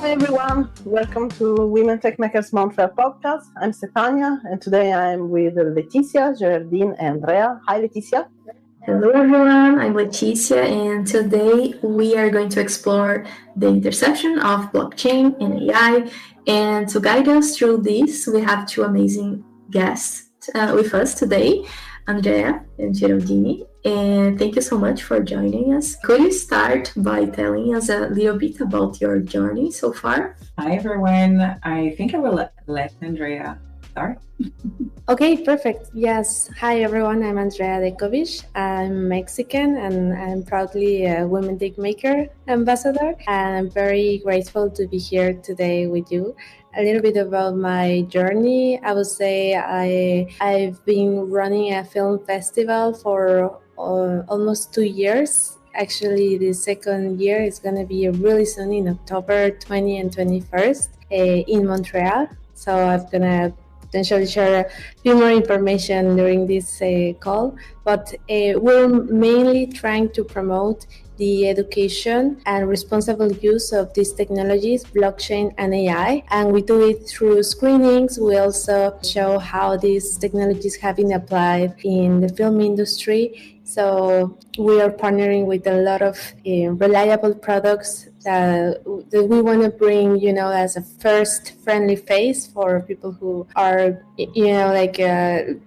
Hi everyone, welcome to Women Tech Makers Montreal podcast. I'm Stefania and today I'm with Leticia, Geraldine and Andrea. Hi Leticia. Hello everyone, I'm Leticia and today we are going to explore the intersection of blockchain and AI, and to guide us through this we have two amazing guests with us today, Andrea and Geraldine, and thank you so much for joining us. Could you start by telling us a little bit about your journey so far? Hi everyone, I think I will let Andrea start. Okay, perfect. Yes. Hi, everyone. I'm Andrea Deković. I'm Mexican and I'm proudly a Women Tech Maker ambassador. And I'm very grateful to be here today with you. A little bit about my journey. I would say I've been running a film festival for almost 2 years. Actually, the second year is going to be really soon in October 20 and 21st in Montreal. So I'm going to potentially share a few more information during this call, but we're mainly trying to promote the education and responsible use of these technologies, blockchain and AI. And we do it through screenings. We also show how these technologies have been applied in the film industry. So we are partnering with a lot of reliable products that we want to bring, as a first friendly face for people who are,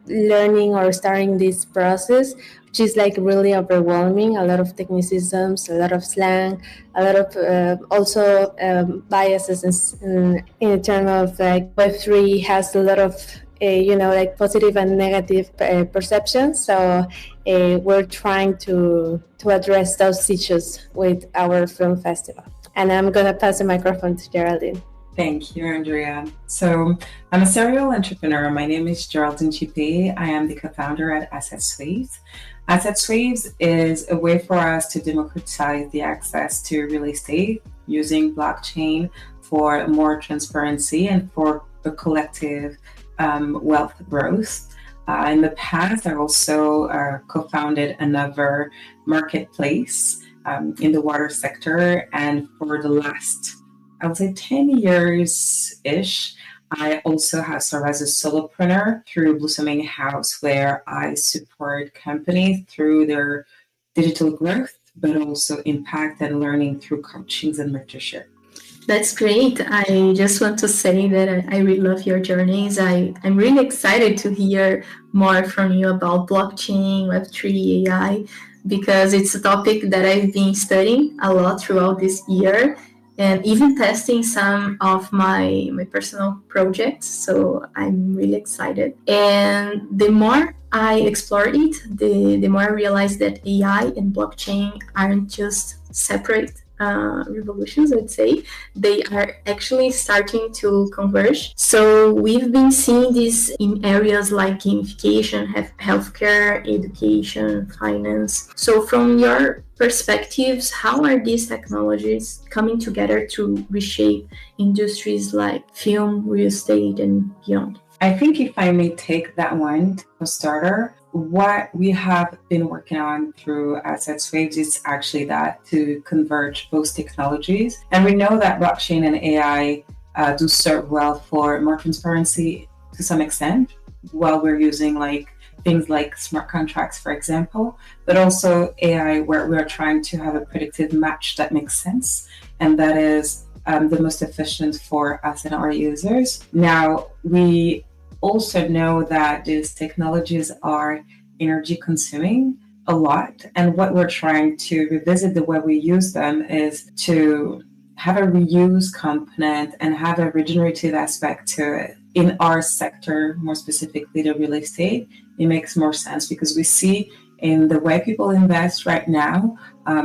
learning or starting this process, which is really overwhelming. A lot of technicisms, a lot of slang, a lot of also biases in terms of Web3 has a lot of positive and negative perceptions. So we're trying to address those issues with our film festival. And I'm going to pass the microphone to Geraldine. Thank you, Andrea. So I'm a serial entrepreneur. My name is Geraldine Jippé. I am the co-founder at AssetsWaves. AssetsWaves is a way for us to democratize the access to real estate using blockchain for more transparency and for a collective wealth growth. In the past, I also co-founded another marketplace in the water sector. And for the last, I would say 10 years-ish, I also have served as a solopreneur through Bloossoming House, where I support companies through their digital growth, but also impact and learning through coachings and mentorship. That's great. I just want to say that I really love your journeys. I'm really excited to hear more from you about blockchain, Web3, AI, because it's a topic that I've been studying a lot throughout this year and even testing some of my personal projects. So I'm really excited. And the more I explore it, the more I realize that AI and blockchain aren't just separate revolutions, I'd say. They are actually starting to converge. So we've been seeing this in areas like gamification, healthcare, education, finance. So from your perspectives, how are these technologies coming together to reshape industries like film, real estate, and beyond? I think if I may take that one for starter, what we have been working on through AssetsWaves is actually that to converge both technologies. And we know that blockchain and AI do serve well for more transparency to some extent, while we're using things like smart contracts, for example, but also AI where we're trying to have a predictive match that makes sense. And that is the most efficient for us and our users. Now, we also know that these technologies are energy consuming a lot. And what we're trying to revisit the way we use them is to have a reuse component and have a regenerative aspect to it. In our sector, more specifically the real estate, it makes more sense because we see in the way people invest right now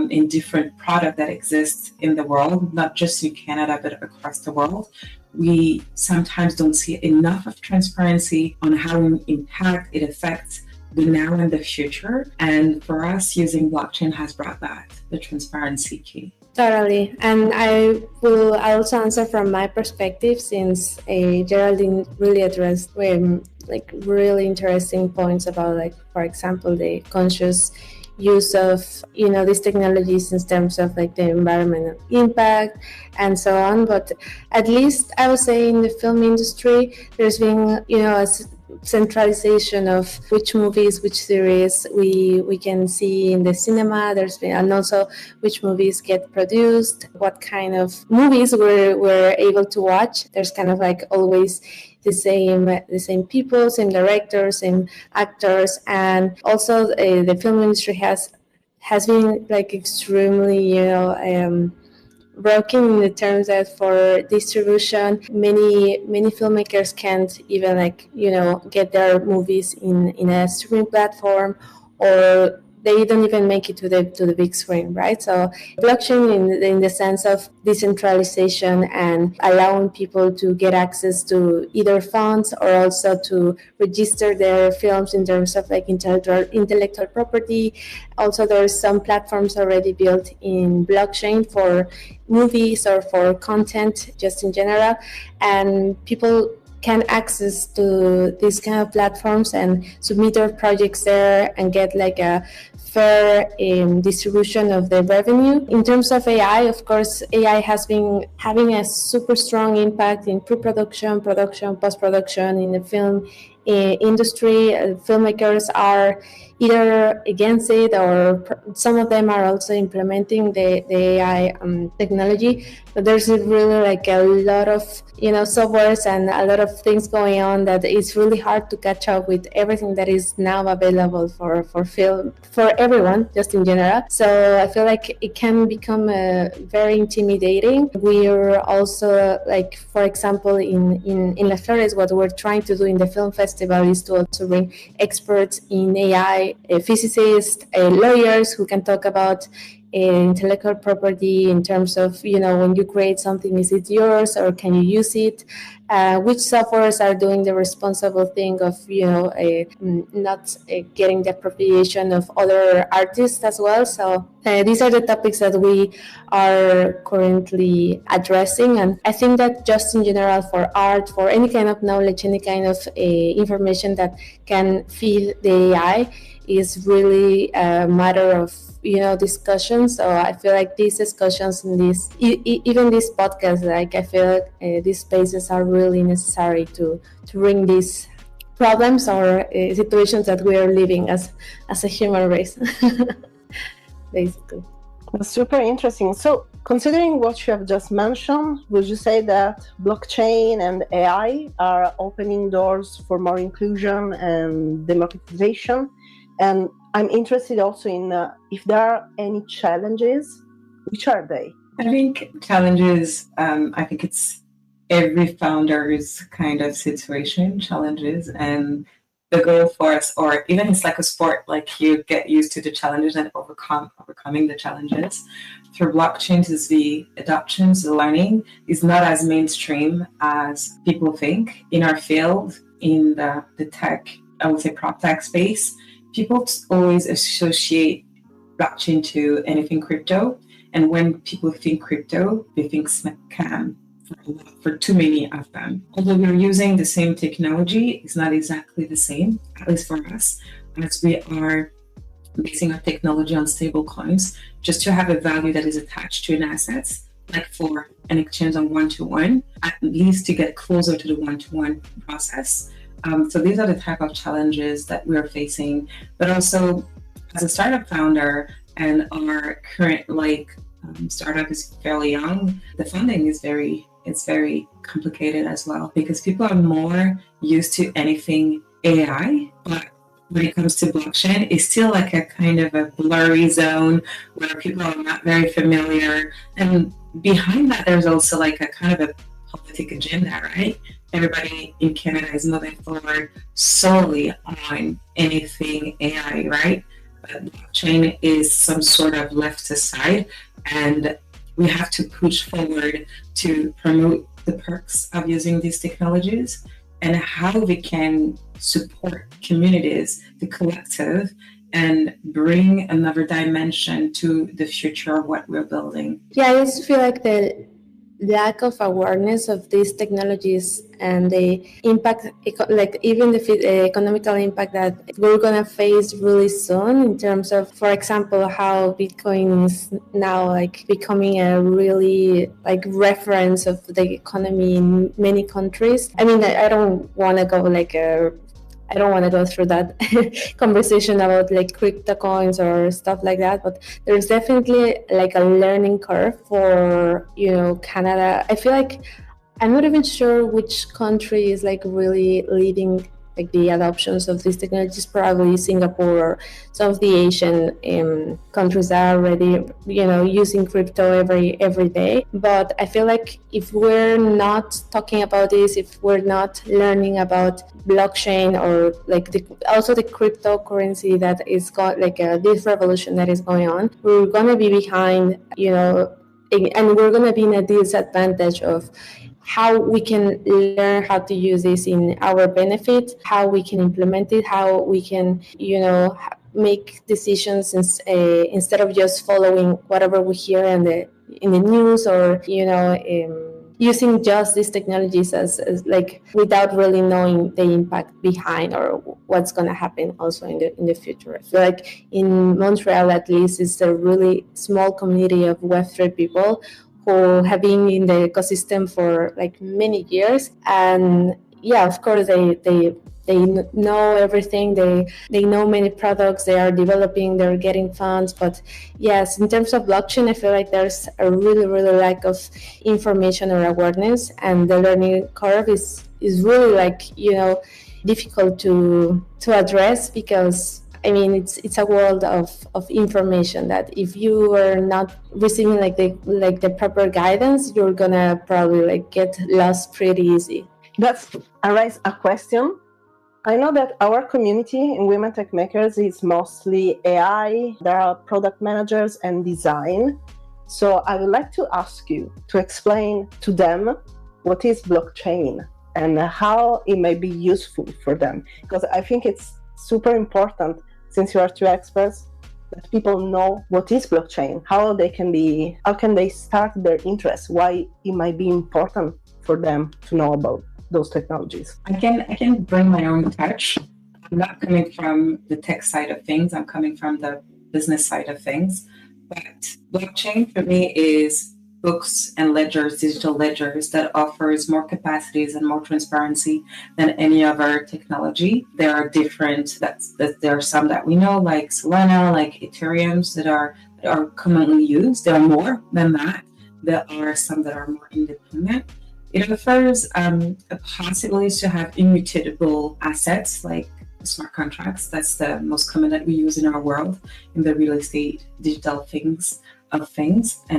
in different products that exist in the world, not just in Canada, but across the world. We sometimes don't see enough of transparency on how impact it affects the now and the future. And for us, using blockchain has brought that, the transparency key. Totally. And I will also answer from my perspective, since Geraldine really addressed really interesting points about, for example, the conscious use of these technologies in terms of like the environmental impact and so on. But at least I would say in the film industry, there's been a centralization of which movies, which series we can see in the cinema. And also which movies get produced, what kind of movies we're able to watch. There's kind of like always the same people, same directors, same actors, and also the film industry has been like extremely broken in the terms that for distribution, many filmmakers can't even get their movies in a streaming platform, or they don't even make it to the big screen, right? So blockchain in the sense of decentralization and allowing people to get access to either funds or also to register their films in terms of like intellectual property. Also, there's some platforms already built in blockchain for movies or for content just in general, and people can access to these kind of platforms and submit their projects there and get like a fair distribution of the revenue. In terms of AI, of course, AI has been having a super strong impact in pre-production, production, post-production in the film industry. Filmmakers are either against it, or some of them are also implementing the AI technology. But there's really like a lot of softwares and a lot of things going on that it's really hard to catch up with everything that is now available for film, for everyone, just in general. So I feel like it can become very intimidating. We're also like, for example, in La Flores, what we're trying to do in the film festival is to also bring experts in AI, physicists, lawyers who can talk about intellectual property in terms of when you create something, is it yours or can you use it, which softwares are doing the responsible thing of not getting the appropriation of other artists as well. So these are the topics that we are currently addressing, and I think that just in general for art, for any kind of knowledge, any kind of information that can feed the AI is really a matter of discussion. So I feel like these discussions in this, even this podcast, like I feel like these spaces are really necessary to bring these problems or situations that we are living as a human race. Basically. That's super interesting. So considering what you have just mentioned, would you say that blockchain and AI are opening doors for more inclusion and democratization? And I'm interested also in if there are any challenges, which are they? I think challenges, I think it's every founder's kind of situation, challenges, and the goal for us, or even it's like a sport, like you get used to the challenges and overcoming the challenges. Through blockchains, is the adoptions, the learning is not as mainstream as people think. In our field, in the tech, I would say prop tech space, people always associate blockchain to anything crypto. And when people think crypto, they think scam for too many of them. Although we're using the same technology, it's not exactly the same, at least for us, as we are basing our technology on stable coins, just to have a value that is attached to an asset, like for an exchange on one-to-one, at least to get closer to the one-to-one process. So these are the type of challenges that we're facing. But also, as a startup founder, and our current startup is fairly young, the funding is very complicated as well, because people are more used to anything AI, but when it comes to blockchain, it's still like a kind of a blurry zone where people are not very familiar. And behind that, there's also like a kind of a politic agenda, right? Everybody in Canada is moving forward solely on anything AI, right? But blockchain is some sort of left aside, and we have to push forward to promote the perks of using these technologies and how we can support communities, the collective, and bring another dimension to the future of what we're building. Yeah, I just feel like lack of awareness of these technologies and the impact, like even the economical impact that we're going to face really soon in terms of, for example, how Bitcoin is now like becoming a really like reference of the economy in many countries. I mean, I don't want to go through that conversation about like crypto coins or stuff like that, but there's definitely like a learning curve for, Canada. I feel like I'm not even sure which country is like really leading like the adoptions of these technologies. Probably Singapore or some of the Asian countries are already, using crypto every day. But I feel like if we're not talking about this, if we're not learning about blockchain or like also the cryptocurrency that is got like this revolution that is going on, we're gonna be behind, and we're gonna be in a disadvantage of how we can learn how to use this in our benefit, how we can implement it, how we can, make decisions instead of just following whatever we hear in the news or, using just these technologies as like without really knowing the impact behind or what's going to happen also in the future. I feel like in Montreal, at least, it's a really small community of Web3 people who have been in the ecosystem for like many years, and yeah, of course they know everything. They know many products. They are developing. They're getting funds. But yes, in terms of blockchain, I feel like there's a really lack of information or awareness, and the learning curve is really like difficult to address, because I mean, it's a world of information that if you are not receiving like the proper guidance, you're gonna probably like get lost pretty easy. That's arise a question. I know that our community in Women Tech Makers is mostly AI. There are product managers and design. So I would like to ask you to explain to them what is blockchain and how it may be useful for them, because I think it's super important, since you are two experts, that people know what is blockchain, how can they start their interest, why it might be important for them to know about those technologies. I can bring my own touch. I'm not coming from the tech side of things. I'm coming from the business side of things. But blockchain for me is books and ledgers, digital ledgers, that offers more capacities and more transparency than any other technology. There are different, there are some that we know, like Solana, like Ethereum's, that are commonly used. There are more than that. There are some that are more independent. It offers possibilities to have immutable assets like smart contracts. That's the most common that we use in our world, in the real estate digital things and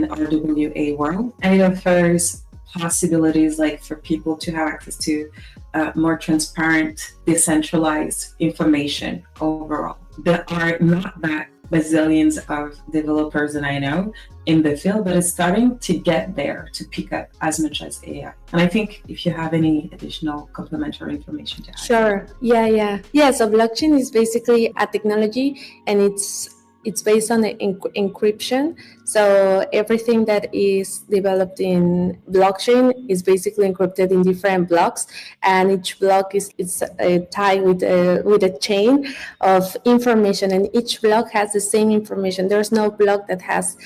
RWA world. And it offers possibilities like for people to have access to more transparent, decentralized information overall. There are not that bazillions of developers that I know in the field, but it's starting to get there, to pick up as much as AI. And I think if you have any additional complementary information to add. Sure. Yeah. So blockchain is basically a technology, and it's based on the encryption. So everything that is developed in blockchain is basically encrypted in different blocks, and each block is tied with a chain of information, and each block has the same information. There's no block that has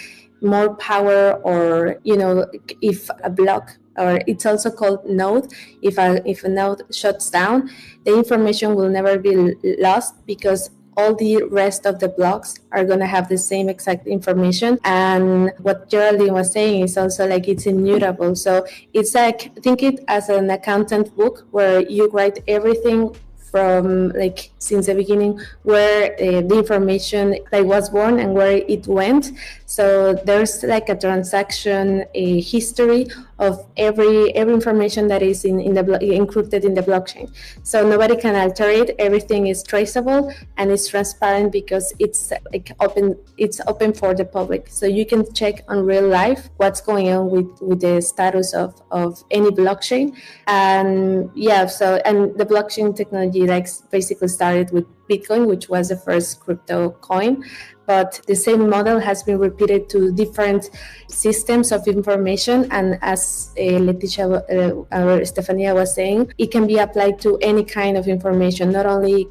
more power, or if a block, or it's also called node, if a node shuts down, the information will never be lost, because all the rest of the blocks are going to have the same exact information. And what Geraldine was saying is also like it's immutable. So it's like, think it as an accountant book where you write everything from like since the beginning, where the information like was born and where it went. So there's like a transaction, a history of every information that is encrypted in the blockchain. So nobody can alter it. Everything is traceable and it's transparent, because it's like open. It's open for the public, so you can check on real life what's going on with the status of any blockchain. And yeah, and the blockchain technology like basically started with Bitcoin, which was the first crypto coin. But the same model has been repeated to different systems of information. And as Leticia or Stefania was saying, it can be applied to any kind of information, not only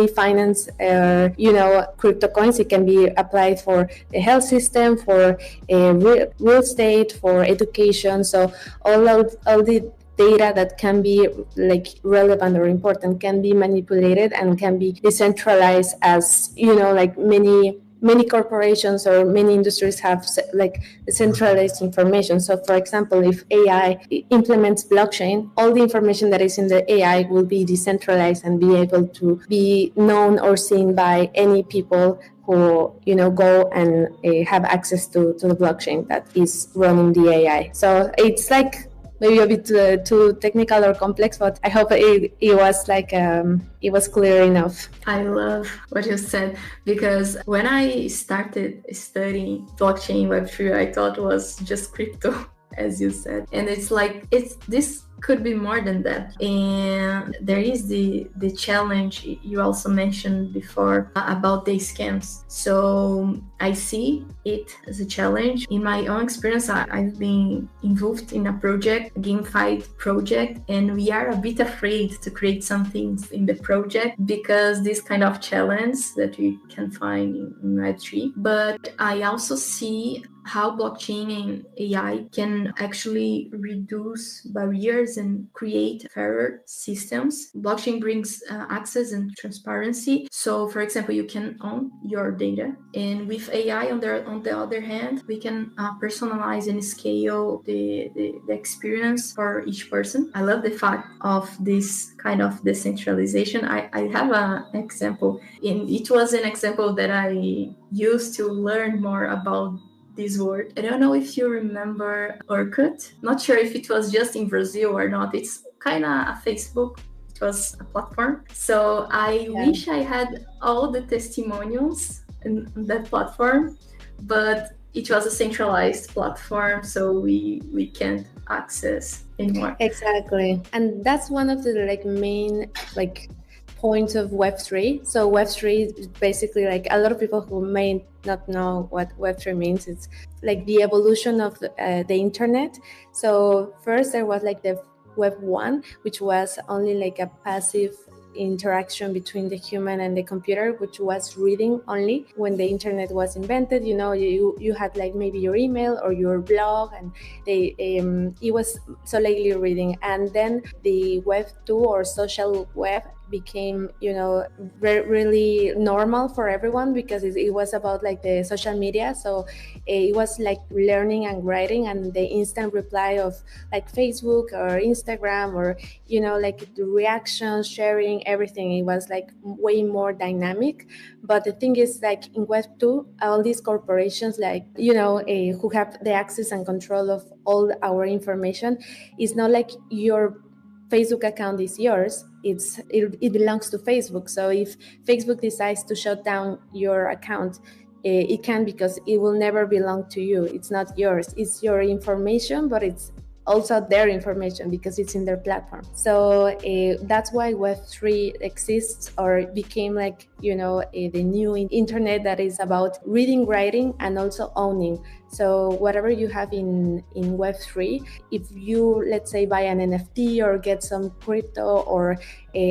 finance, crypto coins. It can be applied for the health system, for real estate, for education. So all the data that can be like relevant or important can be manipulated and can be decentralized, as like many corporations or many industries have like decentralized information. So for example, if AI implements blockchain, all the information that is in the AI will be decentralized and be able to be known or seen by any people who go and have access to the blockchain that is running the AI. So it's like maybe a bit too technical or complex, but I hope it was like it was clear enough. I love what you said, because when I started studying blockchain Web3, I thought it was just crypto, as you said, and it's like this could be more than that. And there is the challenge you also mentioned before about the scams. So I see it as a challenge. In my own experience, I've been involved in a project, a gamified project, and we are a bit afraid to create some things in the project because this kind of challenge that we can find in Web3. But I also see how blockchain and AI can actually reduce barriers and create fairer systems. Blockchain brings access and transparency. So, for example, you can own your data, and with AI on the other hand, we can personalize and scale the experience for each person. I love the fact of this kind of decentralization. I have an example, and it was an example that I used to learn more about this word. I don't know if you remember Orkut. Not sure if it was just in Brazil or not. It's kind of a Facebook. It was a platform. So I wish I had all the testimonials in that platform, but it was a centralized platform, so we can't access anymore. Exactly. And that's one of the main points of Web3. So Web3 is basically a lot of people who may not know what Web3 means. It's like the evolution of the internet. So first there was the Web 1, which was only a passive interaction between the human and the computer, which was reading only. When the internet was invented, you had maybe your email or your blog, and it was solely reading. And then the Web 2 or social web became really normal for everyone, because it was about the social media. So it was learning and writing, and the instant reply of Facebook or Instagram, or the reactions, sharing, everything. It was way more dynamic. But the thing is, in Web 2, all these corporations who have the access and control of all our information, is not your Facebook account is yours. It belongs to Facebook. So if Facebook decides to shut down your account, it can, because it will never belong to you. It's not yours. It's your information, but it's also their information because it's in their platform. So that's why Web3 exists, or became the new internet that is about reading, writing, and also owning. So whatever you have in Web3, if you, let's say, buy an NFT or get some crypto, or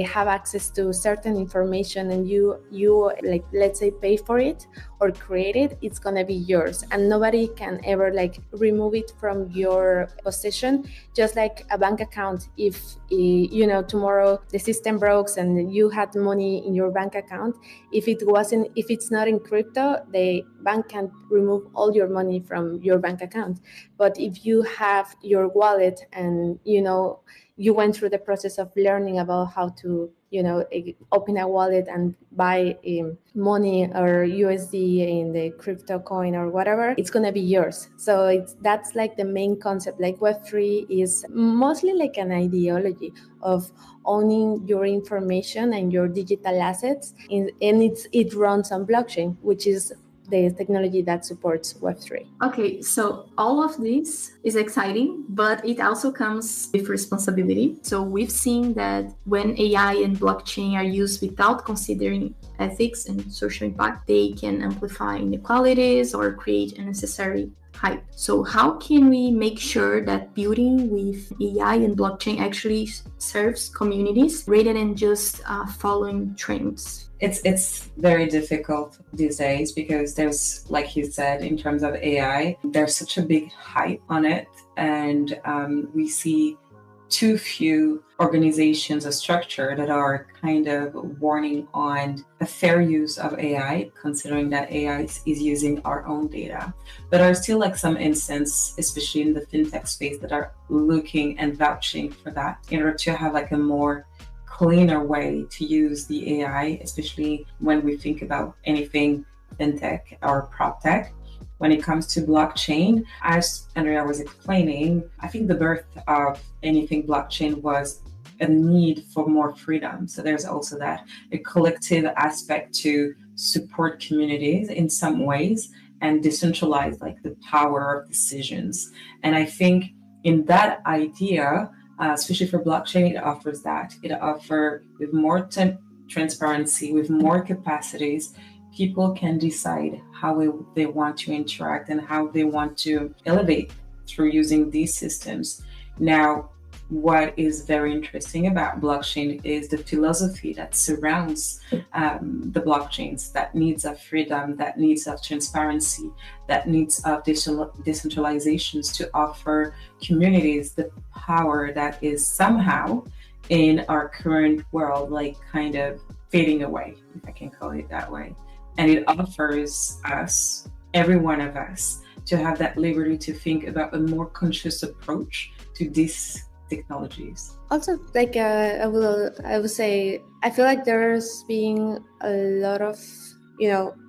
have access to certain information, and you let's say pay for it or create it, it's gonna be yours, and nobody can ever remove it from your possession. Just like a bank account, if tomorrow the system breaks and you had money in your bank account, if it's not in crypto, the bank can remove all your money from your bank account. But if you have your wallet, and you went through the process of learning about how to open a wallet and buy money or USD in the crypto coin or whatever, it's gonna be yours. So that's the main concept. Web3 is mostly an ideology of owning your information and your digital assets, and it runs on blockchain, which is the technology that supports Web3. Okay, so all of this is exciting, but it also comes with responsibility. So we've seen that when AI and blockchain are used without considering ethics and social impact, they can amplify inequalities or create unnecessary hype. So how can we make sure that building with AI and blockchain actually serves communities rather than just following trends? It's very difficult these days because there's, like you said, in terms of AI, there's such a big hype on it, and we see too few organizations or structure that are kind of warning on a fair use of AI, considering that AI is using our own data. But there are still like some instances, especially in the fintech space, that are looking and vouching for that in order to have like a more cleaner way to use the AI, especially when we think about anything fintech or prop tech. When it comes to blockchain, as Andrea was explaining, I think the birth of anything blockchain was a need for more freedom. So there's also that a collective aspect to support communities in some ways and decentralize like the power of decisions. And I think in that idea, especially for blockchain, it offers that. It offers with more transparency, with more capacities, people can decide how they want to interact and how they want to elevate through using these systems. Now, what is very interesting about blockchain is the philosophy that surrounds the blockchains, that needs of freedom, that needs of transparency, that needs of decentralizations to offer communities the power that is somehow in our current world, like kind of fading away, if I can call it that way. And it offers us, every one of us, to have that liberty to think about a more conscious approach to these technologies. Also, like I would say, I feel like there's been a lot of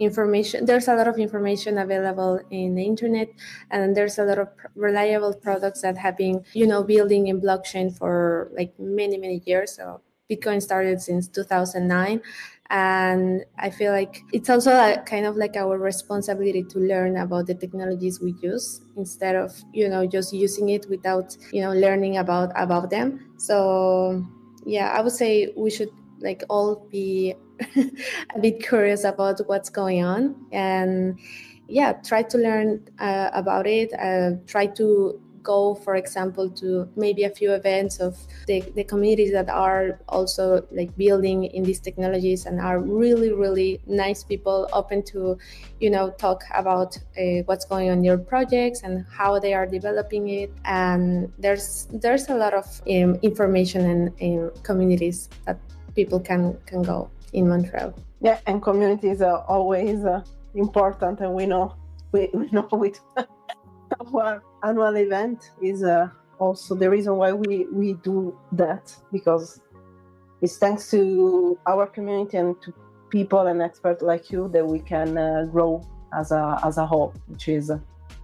information. There's a lot of information available in the internet, and there's a lot of reliable products that have been building in blockchain for like many years. So Bitcoin started since 2009. And I feel like it's also kind of like our responsibility to learn about the technologies we use instead of, just using it without, learning about them. So, yeah, I would say we should like all be a bit curious about what's going on and, yeah, try to learn about it, try to go, for example, to maybe a few events of the communities that are also like building in these technologies and are really nice people, open to, talk about what's going on in your projects and how they are developing it. And there's a lot of information and communities that people can go in Montreal. Yeah, and communities are always important, and we know it. Our annual event is also the reason why we do that, because it's thanks to our community and to people and experts like you that we can grow as a whole, which is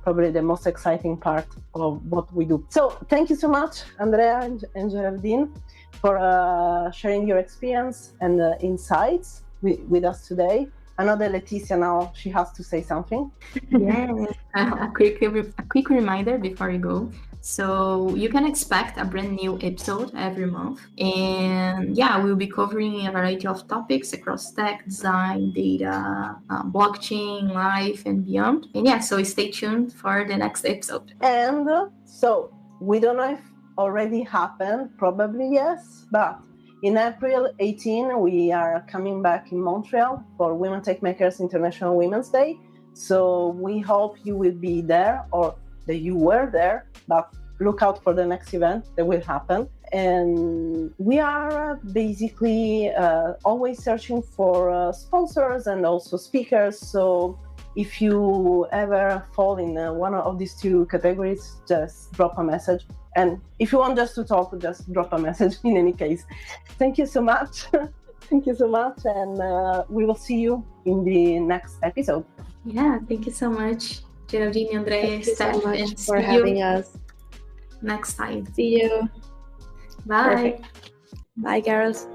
probably the most exciting part of what we do. So thank you so much, Andrea and Geraldine, for sharing your experience and insights with us today. I know that Leticia now, she has to say something. Yeah, a quick reminder before you go. So you can expect a brand new episode every month. And yeah, we'll be covering a variety of topics across tech, design, data, blockchain, life, and beyond. And yeah, so stay tuned for the next episode. And so we don't know if already happened, probably yes, but in April 18, we are coming back in Montreal for Women Tech Makers International Women's Day. So we hope you will be there or that you were there, but look out for the next event that will happen. And we are basically always searching for sponsors and also speakers. So if you ever fall in one of these two categories, just drop a message. And if you want just to talk, just drop a message in any case. Thank you so much. Thank you so much. And we will see you in the next episode. Yeah, thank you so much, Geraldine, Andrea, thank you Steph, so much and for having us. Next time. See you. Bye. Perfect. Bye, girls.